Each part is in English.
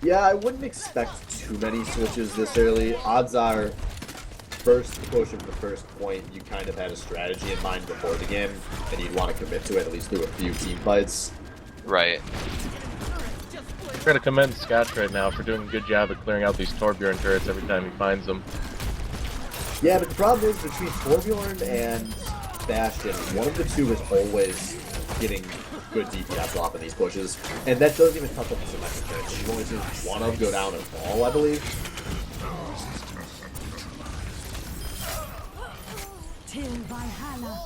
Yeah, I wouldn't expect too many switches this early. Odds are, first push of the first point, you kind of had a strategy in mind before the game, and you'd want to commit to it at least through a few team fights. Right. I'm going to commend Scotch right now for doing a good job at clearing out these Torbjorn turrets every time he finds them. Yeah, but the problem is between Torbjorn and Bastion, one of the two is always getting good DPS off of these pushes, and that doesn't even touch up the symmetric turrets. You've only seen one of go down and fall, I believe.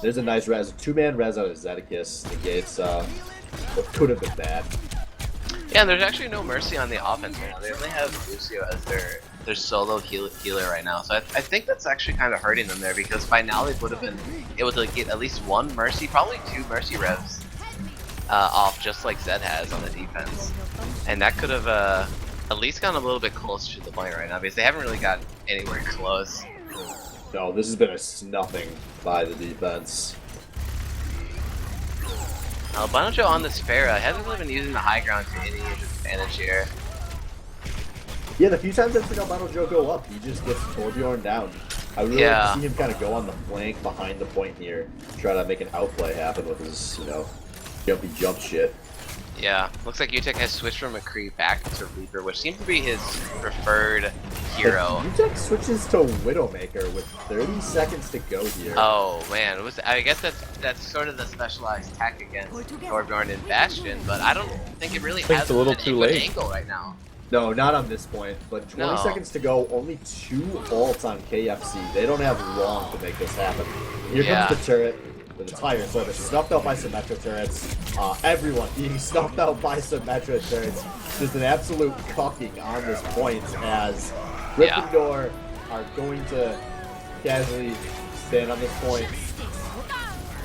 There's a nice res, two-man res out of Zedekis, negates what could have been bad. Yeah, there's actually no mercy on the offense right now. They only have Lucio as their solo healer right now, so I think that's actually kind of hurting them there, because by now they would have been able to get at least one mercy, probably two mercy revs off, just like Zed has on the defense, and that could have at least gotten a little bit closer to the point right now, because they haven't really gotten anywhere close. No, this has been a snuffing by the defense. Albino Joe on this Pharah hasn't really been using the high ground to any advantage here. Yeah, the few times I've seen Albino Joe go up, he just gets Torbjorn down. I really like to see him kind of go on the flank behind the point here, try to make an outplay happen with his, you know, jumpy jump shit. Yeah, looks like Utek has switched from McCree back to Reaper, which seems to be his preferred hero. Utek switches to Widowmaker with 30 seconds to go here. Oh man, I guess that's sort of the specialized tech against Torbjorn and Bastion, but I don't think it really has a little an too good late. angle right now. No, not on this point, but 20 seconds to go, only 2 ults on KFC. They don't have long to make this happen. Here comes the turret. The entire service snuffed out by Symmetra turrets. Everyone being snuffed out by Symmetra turrets. Just an absolute cucking on this point as Gryffindor are going to casually stand on this point.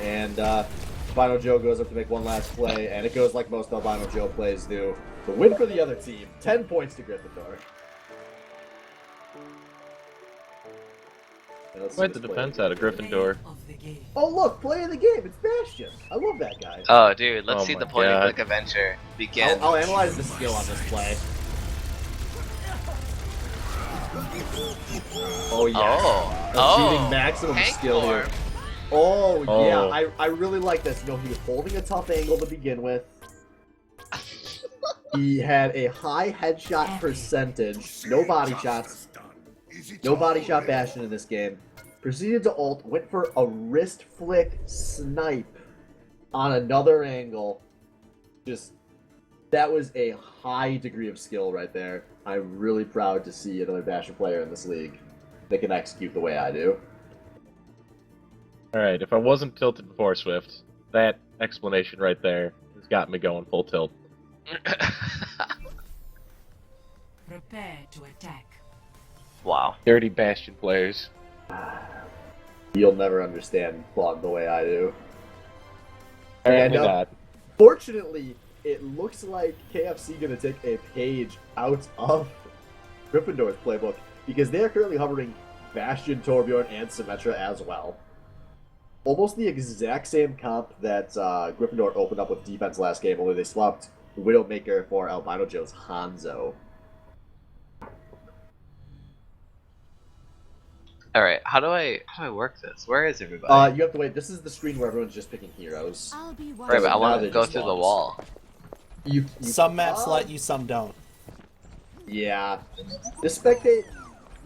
And Albino Joe goes up to make one last play, and it goes like most Albino Joe plays do. The win for the other team, 10 points to Gryffindor. Quite the defense out of Gryffindor. Oh look, play of the game, it's Bastion. I love that guy. Oh dude, let's see my the point and God. click adventure begin. I'll analyze the skill on this play. Oh yeah. Achieving maximum Tank skill form. here. Oh yeah, I really like this. You know, he was holding a tough angle to begin with. He had a high headshot percentage, no body shots. No body shot Bastion in this game. Proceeded to ult, went for a wrist flick snipe on another angle. Just, that was a high degree of skill right there. I'm really proud to see another Bastion player in this league that can execute the way I do. Alright, if I wasn't tilted before Swift, that explanation right there has got me going full tilt. Prepare to attack. Wow. Dirty Bastion players. You'll never understand Plum the way I do. Apparently not. Fortunately, it looks like KFC gonna take a page out of Gryffindor's playbook because they are currently hovering Bastion, Torbjorn, and Symmetra as well. Almost the exact same comp that Gryffindor opened up with defense last game, only they swapped Widowmaker for Albino Joe's Hanzo. Alright, how do I work this? Where is everybody? You have to wait. This is the screen where everyone's just picking heroes. Right, but I want to they're go just through the walls. wall. Some maps let you, some don't. Yeah. The Spectate,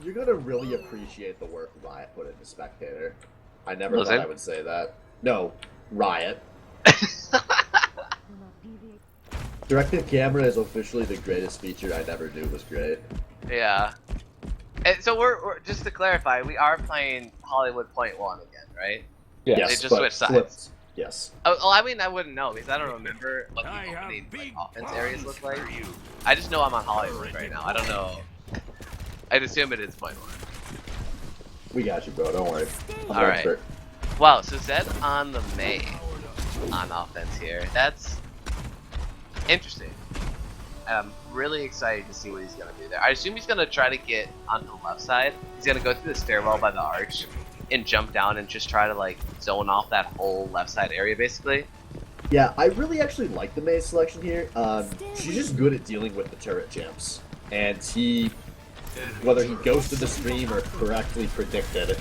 you're gonna really appreciate the work Riot put into Spectator. I never thought I would say that. No, Riot. Directed camera is officially the greatest feature I never knew was great. Yeah. And so we're just to clarify, we are playing Hollywood Point 1 again, right? Yeah. They Yes, just but switched sides. flipped. Yes. Oh, well, I mean, I wouldn't know because I don't remember what the opening offense areas look like. I just know I'm on Hollywood right now. I don't know. I'd assume it is Point 1. We got you, bro. Don't worry. I'm an All right. expert. Wow, so Zed on the main on offense here. That's interesting. And I'm really excited to see what he's going to do there. I assume he's going to try to get on the left side. He's going to go through the stairwell by the arch and jump down and just try to like zone off that whole left side area basically. Yeah, I really actually like the Maze selection here. She's just good at dealing with the turret champs. and he, whether he ghosted the stream or correctly predicted,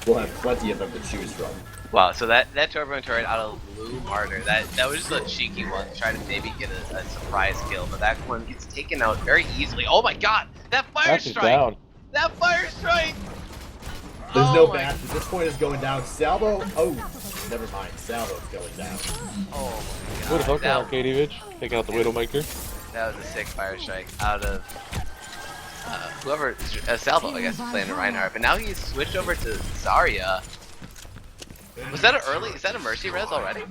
we'll have plenty of them to choose from. Wow, so that Turbo turret out of Blue Martyr, that was just a cheeky one to try to maybe get a surprise kill, but that one gets taken out very easily. Oh my god! That fire strike! Down. That fire strike! There's no back. At this point is going down. Salvo. Oh, never mind. Salvo's going down. Oh my god. What the fuck, Arcadievich? Taking out the Widowmaker. That was a sick fire strike out of whoever. Salvo, I guess, is playing Reinhardt, but now he's switched over to Zarya. Was that an early? Is that a Mercy res already?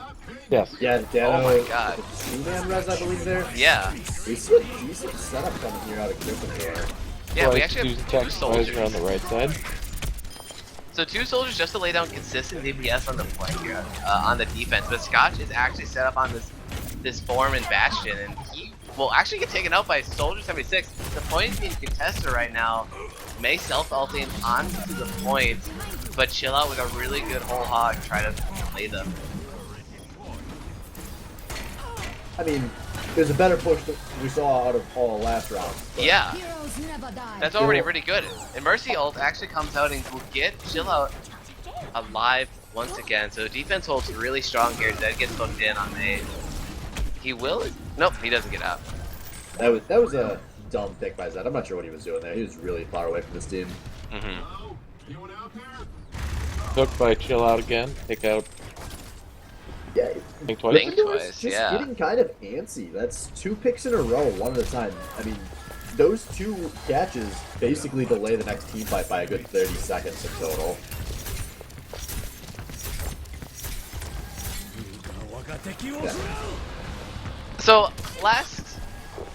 Yes. Yeah, Dano. Oh my god. 2-man res, I believe there. Yeah. We see a decent setup coming here out of Gryffindor. Yeah, we actually have 2 soldiers on the right side. So 2 soldiers just to lay down consistent DPS on the flank here, on the defense. But Scotch is actually set up on this form and Bastion, and he will actually get taken out by Soldier 76. The point is being contested right now. May self-ulting onto the point, but chill out with a really good whole hog, try to play them. I mean, there's a better push that we saw out of Paul last round. Yeah, that's already pretty good. And Mercy ult actually comes out and will get chill out alive once again. So defense holds really strong here. Zed gets hooked in on May. He will? Nope, he doesn't get out. That was a dumb pick by Zed. I'm not sure what he was doing there. He was really far away from this team. Hooked by chill out again. Take out. Yeah, Think twice. Just getting kind of antsy. That's 2 picks in a row, one at a time. I mean, those 2 catches basically delay the next team fight by a good 30 seconds in total. Yeah. So last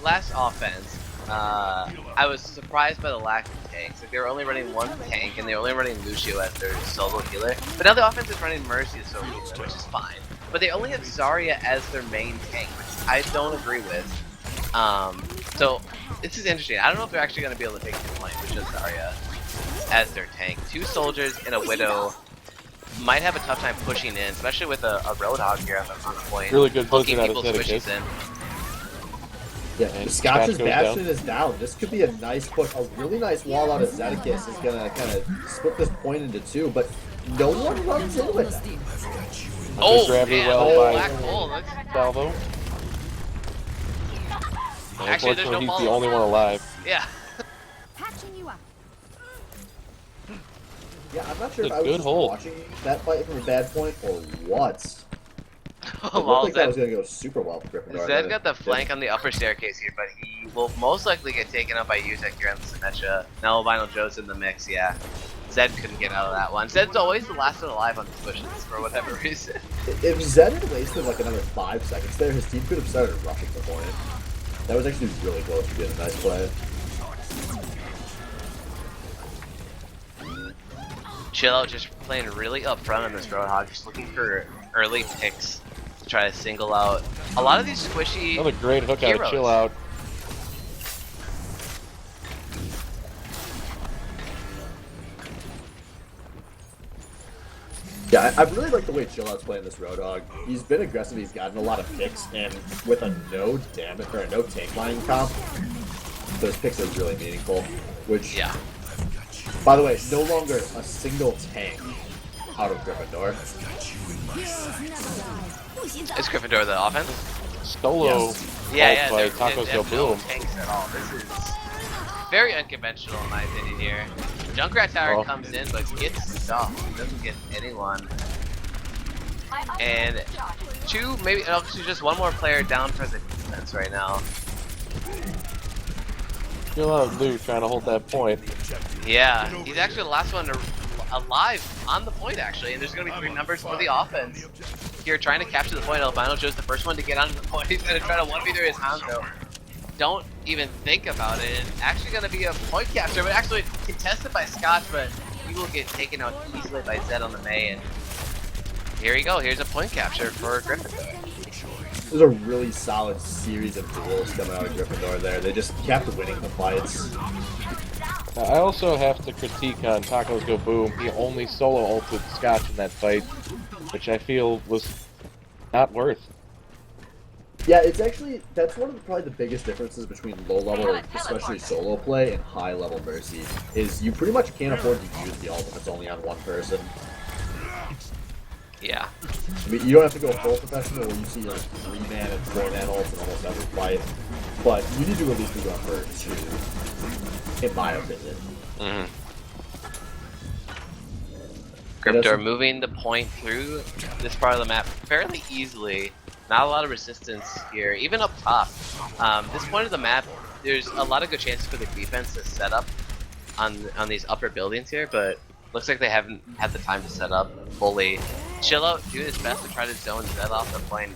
offense, I was surprised by the lack of tanks. Like they were only running 1 tank and they were only running Lucio as their solo healer. But now the offense is running Mercy as solo healer, which is fine. But they only have Zarya as their main tank, which I don't agree with. So this is interesting. I don't know if they're actually going to be able to take the point with just Zarya as their tank. 2 soldiers and a Widow might have a tough time pushing in, especially with a Roadhog here on the point. Really good hooking out of people's squishes in. Yeah, And Scotch's goes Bastion down. is down. This could be a nice push. A really nice wall out of Zedekis is going to kind of split this point into 2, but no one runs in with them. Oh, gravity man. well Oh, by Black Hole. That's... Salvo. Actually, there's no he's follow. the only one alive. Yeah. Yeah, I'm not sure if It's a I was good just hole. watching that fight from a bad point or what. It Well, looked like that was going to go super well for Gryffindor. Zed got the flank on the upper staircase here, but he will most likely get taken up by Uzek here on the Symmetra. Now Albino Joe's in the mix, yeah. Zed couldn't get out of that one. Zed's always the last one alive on these pushes for whatever reason. If Zed had wasted like another 5 seconds there, his team could have started rushing the point. That was actually really close to being a nice play. Chill out, just playing really upfront on this Roadhog, just looking for early picks to try to single out a lot of these squishy Another great hook out heroes. of chill out. Yeah, I really like the way Chillout's playing this Roadhog. He's been aggressive, he's gotten a lot of picks, and with a no damage or a no tank line comp, those picks are really meaningful. Which, Yeah. by the way, no longer a single tank out of Gryffindor. Is Gryffindor the offense? Solo. Yeah, by they Tacos Go have no Boom. tanks at all. This is very unconventional in my opinion here. Junkrat Tower Well. comes in, but gets stuffed. He doesn't get anyone. And 2, maybe actually just 1 more player down for the defense right now. Chill out, Lou, trying to hold that point. Yeah, he's actually the last one alive on the point actually, and there's gonna be 3 numbers for the offense. Here trying to capture the point. Albino Joe's the first one to get onto the point. He's gonna try to 1v3 his Hanzo. Don't even think about it. It's actually gonna be a point capture, but actually contested by Scotch, but he will get taken out easily by Zed on the May, and here you go. Here's a point capture for Gryffindor. There's a really solid series of duels coming out of Gryffindor there. They just kept winning the fights. I also have to critique on Tacos Go Boom. He only solo ulted Scotch in that fight, which I feel was not worth. Yeah, it's actually, that's one of probably the biggest differences between low-level, especially solo play, and high-level Mercy, is you pretty much can't afford to use the ult if it's only on one person. Yeah. I mean, you don't have to go full professional where you see like 3-man and 4-man ults in almost every fight, but you need to at least be going for 2, in my opinion. Gryffindor moving the point through this part of the map fairly easily. Not a lot of resistance here, even up top. This point of the map, there's a lot of good chances for the defense to set up on these upper buildings here, but looks like they haven't had the time to set up fully. Chillout doing his best to try to zone Zed off the plane.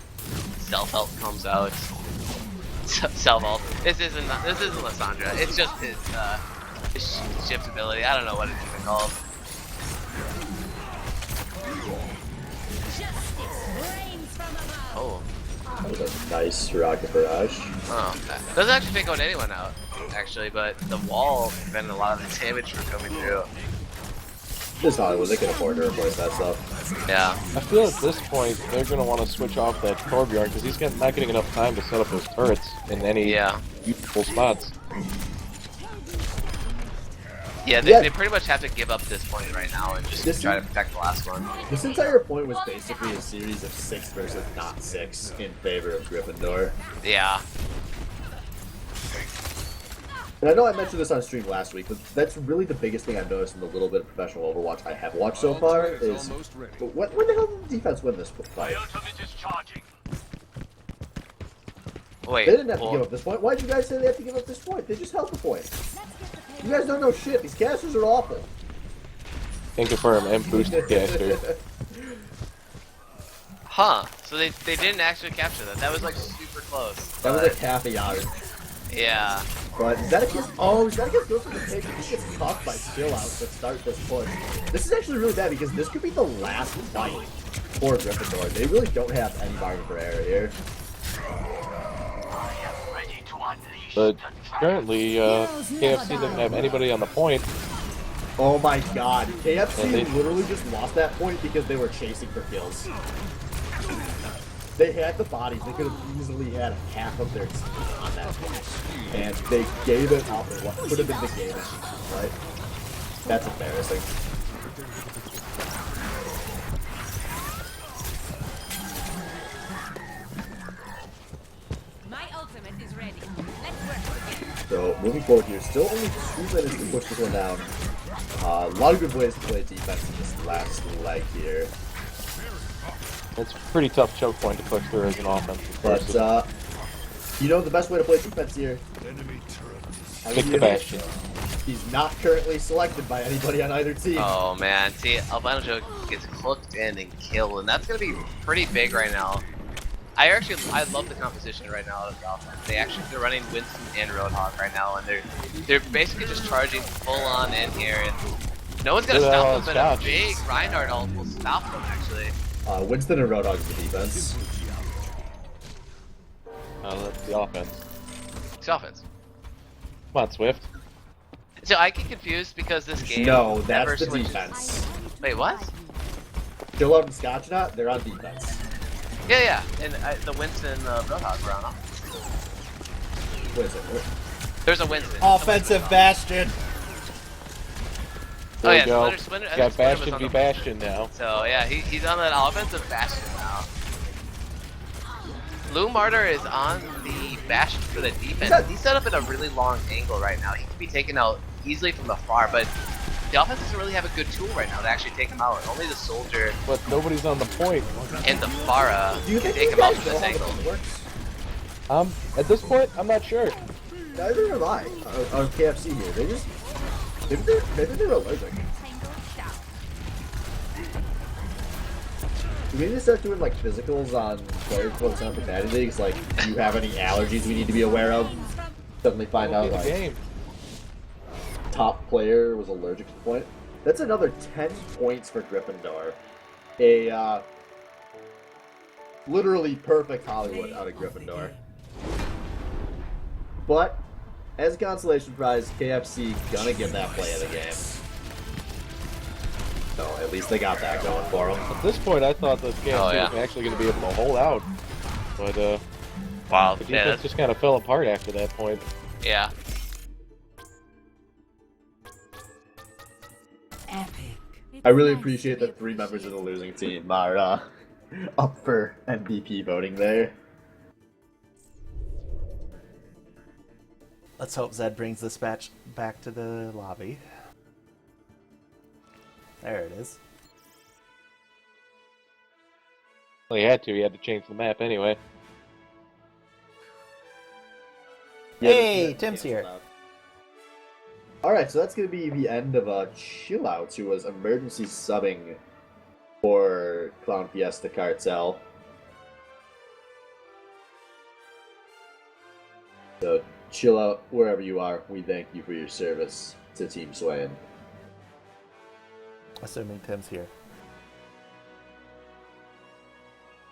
Self-help comes out. Self-help. This isn't Lysandra. It's just his shift ability. I don't know what it's even called. Oh. That was a nice rocket barrage. Oh, doesn't actually take out anyone out, actually, but the wall prevented a lot of the damage from coming through. This Hollywood, they can afford to replace that stuff. Yeah. I feel at this point they're going to want to switch off that Torbjorn because he's not getting enough time to set up his turrets in any useful spots. Yeah, they pretty much have to give up this point right now and just try to protect the last one. This entire point was basically a series of 6 versus not 6 in favor of Gryffindor. Yeah. And I know I mentioned this on stream last week, but that's really the biggest thing I've noticed in the little bit of professional Overwatch I have watched so far is... When the hell did the defense win this fight? Wait, They didn't have to give up this point. Why'd you guys say they have to give up this point? They just held the point. You guys don't know shit. These casters are awful. Can confirm, and boosted caster. Huh, so they didn't actually capture that. That was like super close. That was like half a yard. Yeah. But Zedekiss, Zedekiss goes for the pick and he gets caught by skill out to start this push. This is actually really bad because this could be the last fight for Gryffindor. They really don't have any margin for error here. But currently, KFC doesn't have anybody on the point. Oh my god, KFC literally just lost that point because they were chasing for kills. They had the bodies, they could have easily had half of their team on that point. And they gave it up in what could have been the game, right? That's embarrassing. My ultimate is ready. Let's work together. So, moving forward here, still only 2 minutes to push this one down. A lot of good ways to play defense in this last leg here. It's a pretty tough choke point to push through as an offensive person. But, you know the best way to play defense here? Pick the Bastion. He's not currently selected by anybody on either team. Oh man, see, Albino Joe gets hooked in and killed, and that's gonna be pretty big right now. I love the composition right now of the offense. They're running Winston and Roadhog right now, and they're basically just charging full on in here, and no one's gonna stop them. But a big Reinhardt ult will stop them actually. Winston and Roadhog is the defense. That's the offense. It's offense. Come on, Swift. So I get confused because this game. No, never that's the switches. defense. Wait, what? Chill out and Scotchnut, they're on defense. Yeah, and the Winston Roadhog were on offense. What is it? There's a Winston. Offensive Bastion. Oh yeah, go. Splinter Got Splinter was Bastion on v the- Bastion now. So yeah, he's on that offensive Bastion now. Blue Martyr is on the Bastion for the defense. He's set up at a really long angle right now. He can be taken out easily from afar, but the offense doesn't really have a good tool right now to actually take him out. Only the Soldier But nobody's on the point. and the Pharah Do you can think take these him out guys from know this how the angle. game works? At this point, I'm not sure. Neither am I on KFC here. They just maybe they're allergic. Do we need to start doing like physicals on players before the Summer Patty Leagues? Like, do you have any allergies we need to be aware of? Suddenly find out like Game. top player was allergic to the point. That's another 10 points for Gryffindor. A literally perfect Hollywood out of Gryffindor. But as a consolation prize, KFC gonna give that play of the game. So at least they got that going for them. At this point, I thought that KFC yeah. was actually going to be able to hold out. But Wow, The yeah, defense just kind of fell apart after that point. yeah. Epic. I really appreciate that 3 members of the losing team are up for MVP voting there. Let's hope Zed brings this match back to the lobby. There it is. Well, he had to. He had to change the map anyway. Hey, Tim's here. Alright, so that's going to be the end of Chill Out, who was emergency subbing for Clown Fiesta Cartel. So, chill out wherever you are. We thank you for your service to Team Swain. Assuming Tim's here.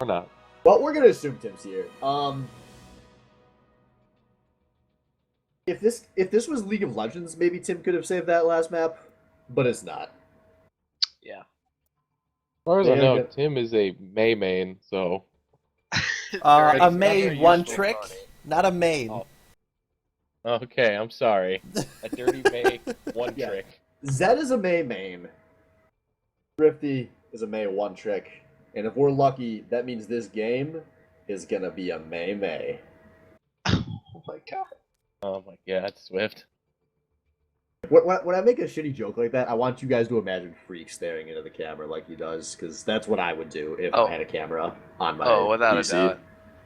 Or not. Well, we're going to assume Tim's here. If this was League of Legends, maybe Tim could have saved that last map, but it's not. Yeah. As far as I Yeah, know, good. Tim is a Mei main, so... A May very one useful trick, party. not a main. Oh. Okay, I'm sorry. A dirty Mei one Yeah. trick. Zed is a Mei main. Thrifty is a Mei one trick. And if we're lucky, that means this game is going to be a Mei Mei. Oh my god. Oh my god, Swift. When I make a shitty joke like that, I want you guys to imagine Freak staring into the camera like he does, because that's what I would do if I had a camera on my without PC. a doubt.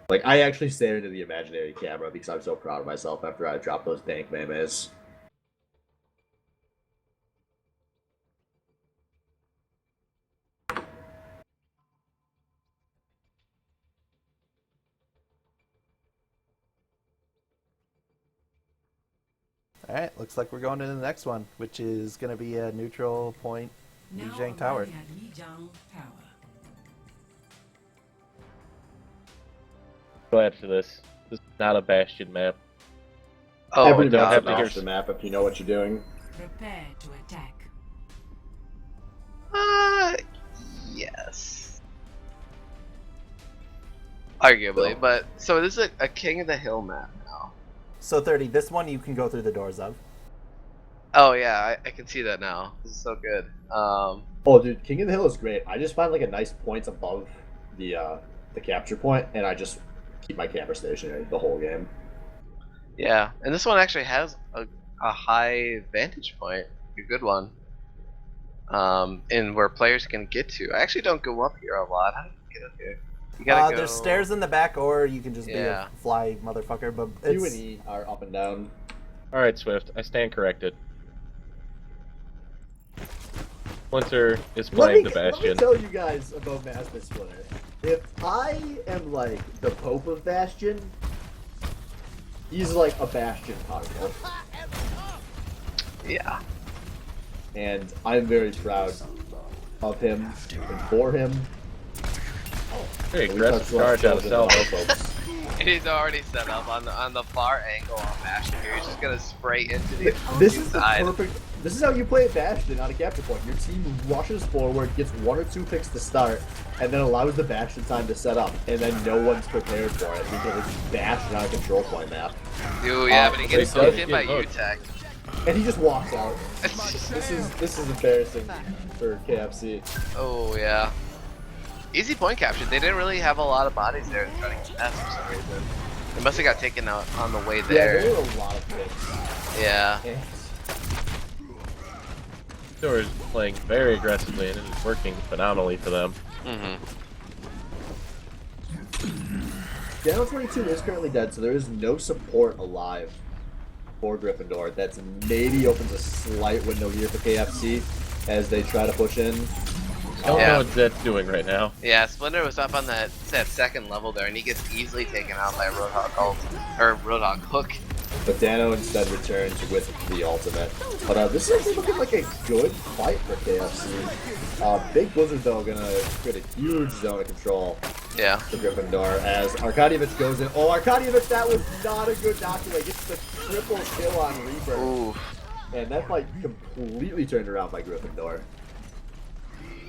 Like, I actually stare into the imaginary camera because I'm so proud of myself after I dropped those dank memes. Alright, looks like we're going to the next one, which is going to be a neutral point Lijiang Tower. arriving at Lijiang Tower. Glad for this. This is not a Bastion map. Oh, Every don't map's a have to hear Bastion map if you know what you're doing. Prepare to attack. Yes. Arguably, but so this is a King of the Hill map now. So 30, this one you can go through the doors of. Oh yeah, I can see that now. This is so good. Oh, dude, King of the Hill is great. I just find like a nice point above the capture point, and I just keep my camera stationary the whole game. Yeah, and this one actually has a high vantage point, a good one. And where players can get to. I actually don't go up here a lot. How do you get up here? You gotta go. There's stairs in the back, or you can just be Yeah. a fly motherfucker, but Q it's... and E are up and down. Alright, Swift, I stand corrected. Splinter is playing the Let me Bastion. tell you guys about Master Splinter. If I am like the Pope of Bastion, he's like a Bastion particle. Yeah. And I'm very proud of him and for him. Very We aggressive touched on charge out of children Salvo. and folks. And he's already set up on the far angle on Bastion here. He's just gonna spray into the This is the side. perfect. This is how you play Bastion on a capture point. Your team rushes forward, gets 1 or 2 picks to start, and then allows the Bastion time to set up, and then no one's prepared for it because it's Bastion on a control point map. Dude, yeah, but he gets they does hit by get hooked. UTech. And he just walks out. This is embarrassing for KFC. Oh yeah. Easy point capture. They didn't really have a lot of bodies there trying to contest for some reason. They must have got taken out on the way Yeah, there. there were a lot of picks. Yeah. And Door is playing very aggressively and it is working phenomenally for them. Mm-hmm. Daniel 22 is currently dead, so there is no support alive for Gryffindor. That's maybe opens a slight window here for KFC as they try to push in. Don't Yeah. know what Zed's doing right now. Yeah, Splinter was up on that second level there, and he gets easily taken out by Roadhog ult, or Roadhog hook. But Dano instead returns with the ultimate. But this is actually looking like a good fight for KFC. Big Blizzard, though, gonna create a huge zone of control Yeah. for Gryffindor as Arkadievich goes in. Oh, Arkadievich, that was not a good knockaway. Gets the triple kill on Reaper. Ooh. And that fight completely turned around by Gryffindor.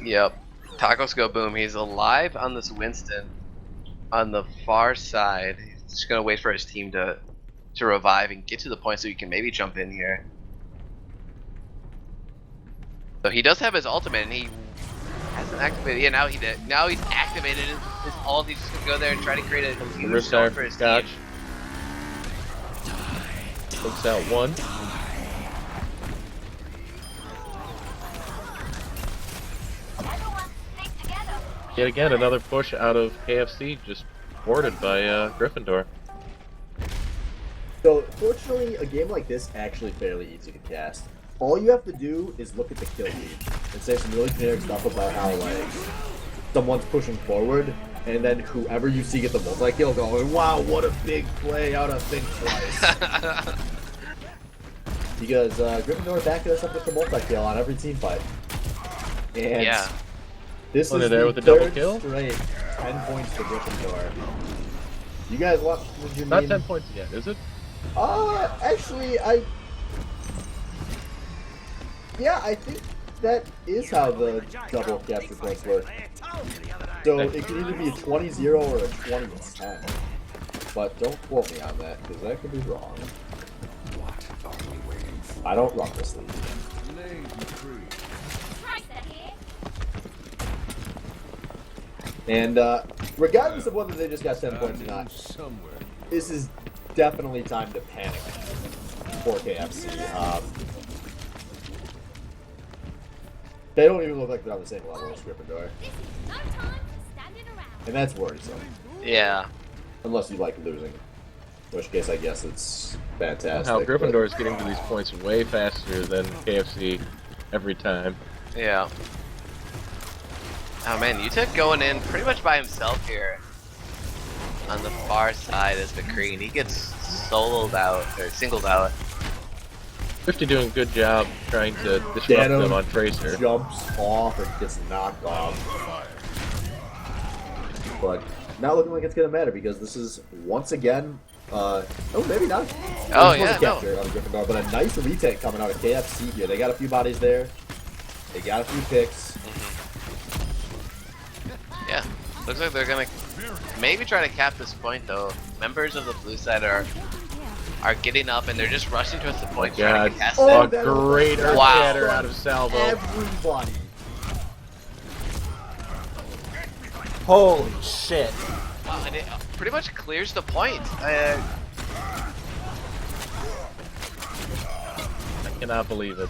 Yep. Tacos go boom. He's alive on this Winston on the far side. He's just gonna wait for his team to revive and get to the point so he can maybe jump in here. So he does have his ultimate, and he hasn't activated. Yeah, now he did. Now he's activated his ult. He's just gonna go there and try to create a huge zone for his team. Takes out one. Yet again, another push out of KFC, just boarded by Gryffindor. So, fortunately, a game like this actually fairly easy to cast. All you have to do is look at the kill feed and say some really generic stuff about how, like, someone's pushing forward, and then whoever you see get the multi-kill going, wow, what a big play out of think twice. Because Gryffindor backing us up with the multi-kill on every team fight. And yeah. This is there the with the double third kill? straight 10 points to Gryffindor. You guys want? What you Not mean? 10 points yet, is it? Actually, yeah, I think that is how the double capture points work. So it could either be a 20-0 or a 20-10. But don't quote me on that, because that could be wrong. I don't run this league. And regardless of whether they just got 10 points or not, this is definitely time to panic for KFC. They don't even look like they're on the same level as Gryffindor. And that's worrisome. Yeah. Unless you like losing. In which case, I guess it's fantastic. How Gryffindor is getting to these points way faster than KFC every time. Yeah. Oh man, UTech going in pretty much by himself here. On the far side is McCree. He gets soloed out, or singled out. 50 doing a good job trying to disrupt Dano them on Tracer. jumps off and gets knocked off. But not looking like it's going to matter because this is once again, oh maybe not. Oh yeah, no. Out of Gryffindor, but a nice retake coming out of KFC here. They got a few bodies there. They got a few picks. Yeah, looks like they're gonna maybe try to cap this point though. Members of the blue side are getting up and they're just rushing towards the point trying to contest Oh, it. A great earth Wow. scatter out of Salvo. Everybody. Holy shit. Wow, and it pretty much clears the point. I cannot believe it.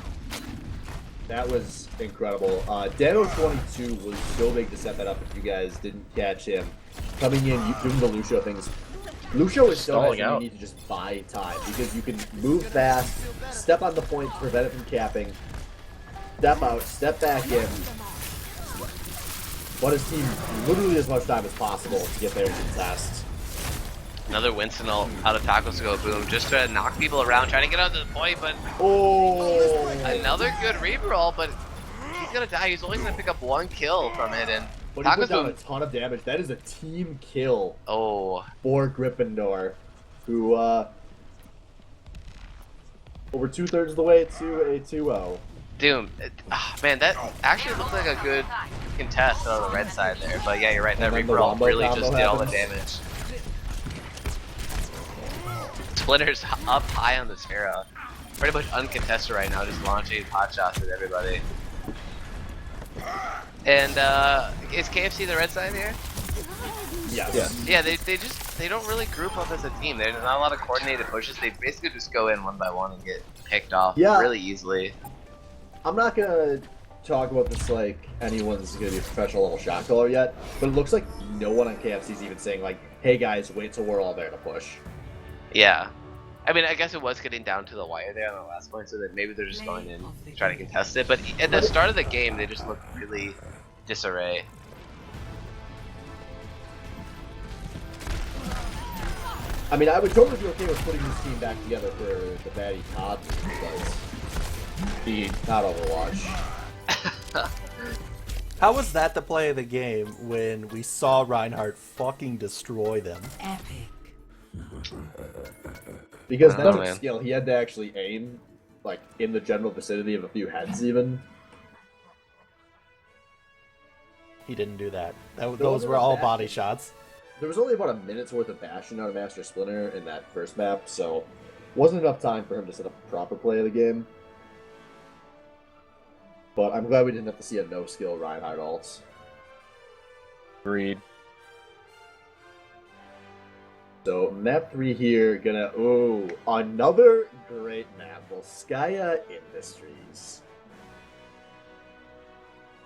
That was incredible. Dano22 was so big to set that up if you guys didn't catch him. Coming in, doing the Lucio things. Lucio is so Stalling nice that out. you need to just buy time because you can move fast, step on the point to prevent it from capping, step out, step back in. But his team literally as much time as possible to get there and contest. Another Winston out of Tacos to go boom, just to knock people around, trying to get onto the point, but Oh! another good reroll, but he's gonna die. He's only gonna pick up one kill from it, and But he put Tacos down a boom. ton of damage. That is a team kill Oh, for Gryffindor, who over 2/3 of the way to a 2-0. Doom. Man, that actually looks like a good contest on the red side there, but yeah, you're right. That And then the reroll Wombo really combo just did all the happens. damage. Splinter's up high on this hero. Pretty much uncontested right now, just launching pot shots at everybody. And is KFC the red side here? Yes. Yeah, they don't really group up as a team. There's not a lot of coordinated pushes. They basically just go in one by one and get picked off really easily. I'm not gonna talk about this like anyone's gonna be a professional level shot caller yet, but it looks like no one on KFC is even saying like, "Hey guys, wait till we're all there to push." Yeah. I mean, I guess it was getting down to the wire there on the last point, so that maybe they're just going in trying to contest it. But at the start of the game, they just looked really disarray. I mean, I would totally be okay with putting this team back together for the baddie COD, but not Overwatch. How was that the play of the game when we saw Reinhardt fucking destroy them? Epic. Because Oh, that took man. skill. He had to actually aim, like, in the general vicinity of a few heads, even. He didn't do that. Those wasn't were a all bad- body shots. there was only about a minute's worth of Bastion out of Master Splinter in that first map, so wasn't enough time for him to set up a proper play of the game. But I'm glad we didn't have to see a no-skill Reinhardt ult. Agreed. So, map 3 here, gonna... Ooh, another great map. Volskaya Industries.